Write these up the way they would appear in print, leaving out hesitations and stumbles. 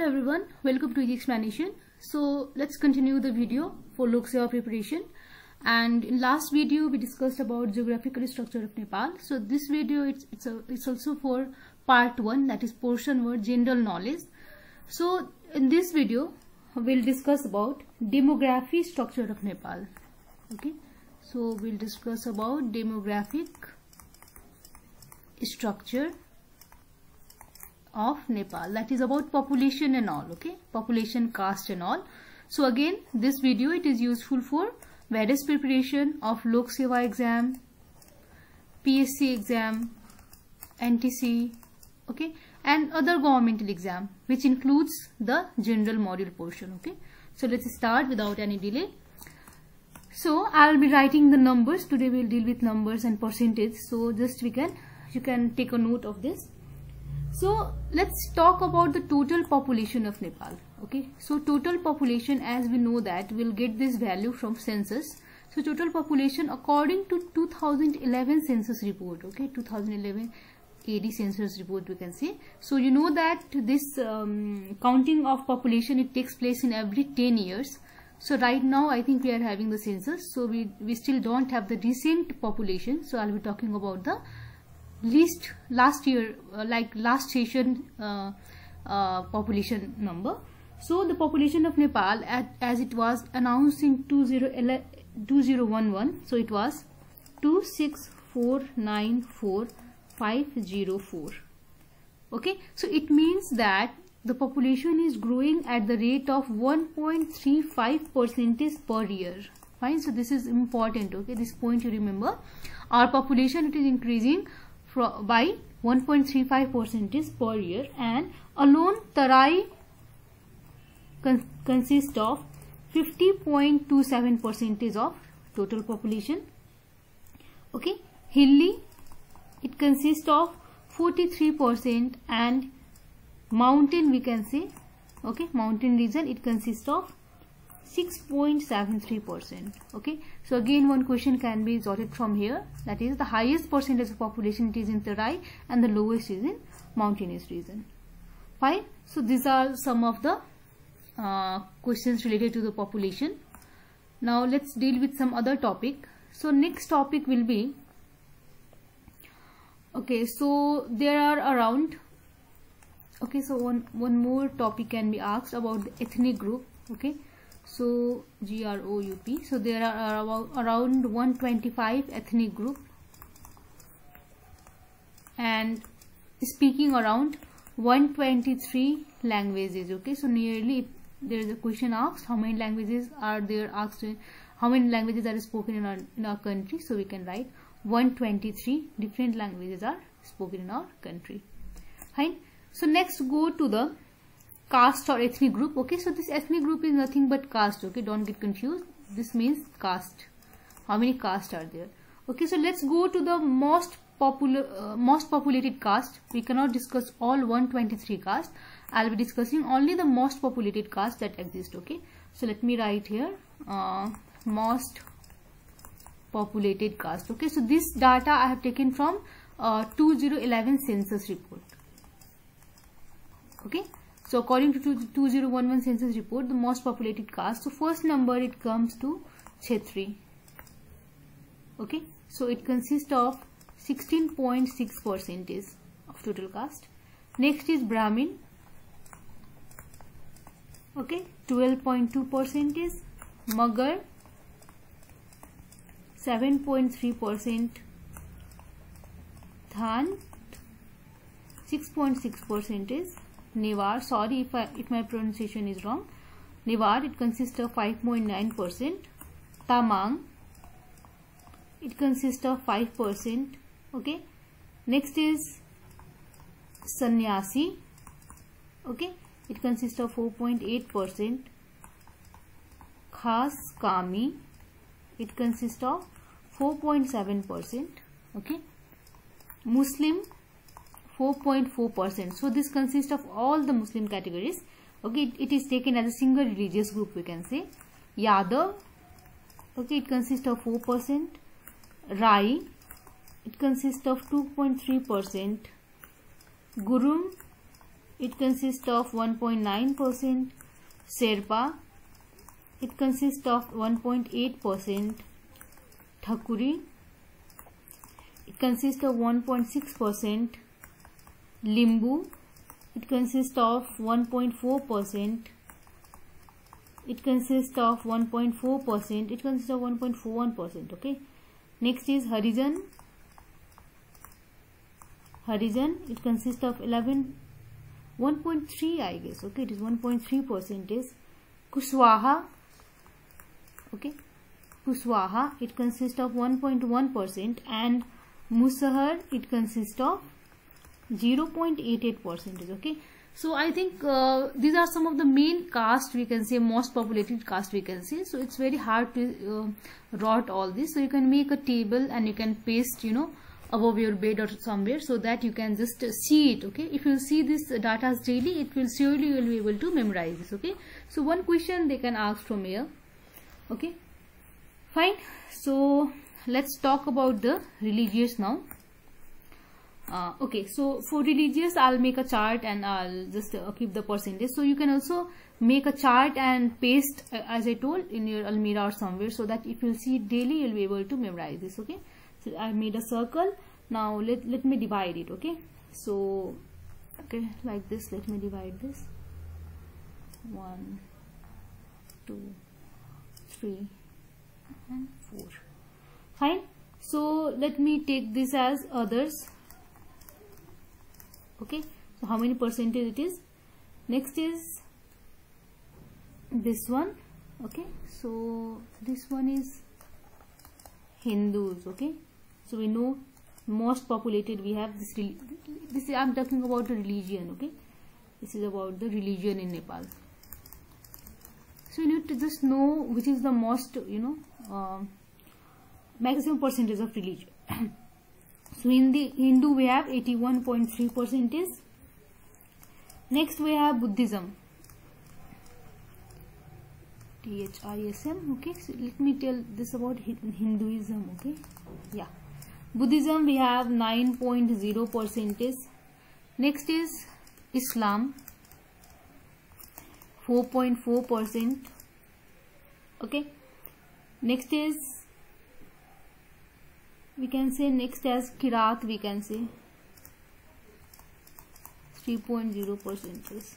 Hello everyone, welcome to Easy Explanation. So let's continue the video for Lok Seva preparation. And in last video we discussed about geographical structure of Nepal. So this video it's also for part 1, that is portion 1, general knowledge. So in this video we'll discuss about demography structure of Nepal. Okay, so we'll discuss about demographic structure of Nepal, that is about population and all. Okay, population, caste and all. So again, this video it is useful for various preparation of Lok Seva exam, PSC exam, NTC, okay, and other governmental exam, which includes the general module portion. Okay, so let's start without any delay. So I'll be writing the numbers. Today we'll deal with numbers and percentage. So just you can take a note of this. So let's talk about the total population of Nepal. Okay, so total population, as we know that we'll get this value from census. So total population according to 2011 census report. Okay, 2011 AD census report we can say. So you know that this counting of population, it takes place in every 10 years. So right now I think we are having the census. So we still don't have the recent population. So I'll be talking about the last year, like last session population number. So the population of Nepal as it was announced in 2011, so it was 264,94504. Okay, so it means that the population is growing at the rate of 1.35% per year. Fine, so this is important. Okay, this point you remember. Our population, it is increasing by 1.35% per year, and alone Tarai consists of 50.27% of total population. Okay, hilly it consists of 43%, and mountain we can say, okay, mountain region it consists of 6.73%. Okay, so again one question can be jotted from here, that is the highest percentage of population it is in Tarai and the lowest is in mountainous region. Fine, so these are some of the questions related to the population. Now let's deal with some other topic. So next topic will be, okay, so there are around, okay, so one more topic can be asked about the ethnic group. Okay, so GROUP. So there are around 125 ethnic group and speaking around 123 languages. Okay, so nearly there is a question asked how many languages are there, asked how many languages are spoken in our country. So we can write 123 different languages are spoken in our country. Fine. So next go to the caste or ethnic group. Okay, so this ethnic group is nothing but caste. Okay, don't get confused. This means caste. How many castes are there? Okay, so let's go to the most populated caste. We cannot discuss all 123 castes. I'll be discussing only the most populated caste that exist. Okay, so let me write here most populated caste. Okay, so this data I have taken from 2011 census report. Okay, so according to 2011 census report, the most populated caste, so first number it comes to Kshetri. Okay, so it consists of 16.6% of total caste. Next is Brahmin. Okay, 12.2% is Magar, 7.3%, Dhan, 6.6% is Newar. Sorry if my pronunciation is wrong. Newar, it consists of 5.9%. Tamang, it consists of 5%. Okay, next is Sannyasi. Okay, it consists of 4.8%. Khas Kami, it consists of 4.7%. Okay, Muslim 4.4%. So this consists of all the Muslim categories. Okay, it is taken as a single religious group we can say. Yadav, okay, it consists of 4%. Rai, it consists of 2.3%. Gurum, it consists of 1.9%. Sherpa, it consists of 1.8%. Thakuri, it consists of 1.6%. Limbu, it consists of 1.4%. It consists of 1.4%. It consists of 1.41%. Okay. Next is Harijan. Harijan, it consists of 1.3, I guess. Okay, it is 1.3%. Kushwaha, okay, Kushwaha, it consists of 1.1%, and Musahar, it consists of 0.88%. Okay, so I think these are some of the main caste, we can say, most populated caste, we can say. So it's very hard to write all this. So you can make a table and you can paste, above your bed or somewhere, so that you can just see it. Okay, if you see this data daily, it will surely you will be able to memorize this. Okay, so one question they can ask from here. Okay, fine. So let's talk about the religious now. Okay, so for religious, I'll make a chart and I'll just keep the percentage. So you can also make a chart and paste, as I told, in your Almira or somewhere, so that if you'll see it daily, you'll be able to memorize this. Okay, so I made a circle. Now let me divide it. Okay, so okay, like this, let me divide this. 1, 2, 3 and 4. Fine. So let me take this as others. Okay, so how many percentage it is? Next is this one. Okay, so this one is Hindus. Okay, so we know most populated we have this is, I'm talking about the religion. Okay, this is about the religion in Nepal. So you need to just know which is the most maximum percentage of religion. So in the Hindu we have 81.3%. Next we have Buddhism, THISM. Okay, so let me tell this about Hinduism. Okay, yeah, Buddhism we have 9.0%. Next is Islam, 4.4%. Okay, next is, we can say, next as Kirat, we can say 3.0%.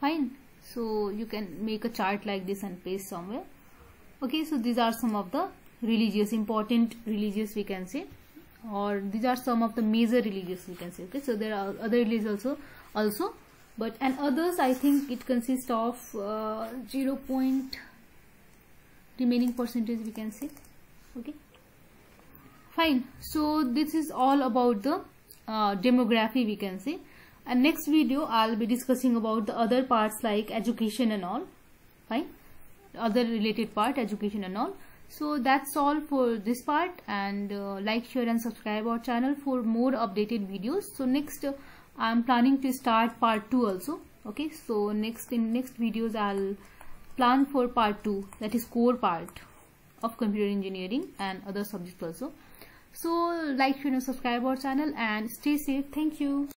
Fine. So you can make a chart like this and paste somewhere. Okay, so these are some of the religious, important religious, we can say, or these are some of the major religious, we can say. Okay, so there are other religions also, but and others, I think it consists of 0. remaining percentage, we can say. Okay, fine. So this is all about the demography, we can say, and next video I'll be discussing about the other parts like education and all. Fine, other related part, education and all. So that's all for this part, and like, share and subscribe our channel for more updated videos. So next I'm planning to start part 2 also. Okay, so in next videos I'll plan for part 2, that is core part of computer engineering and other subjects also. So like, share and subscribe our channel and stay safe. Thank you.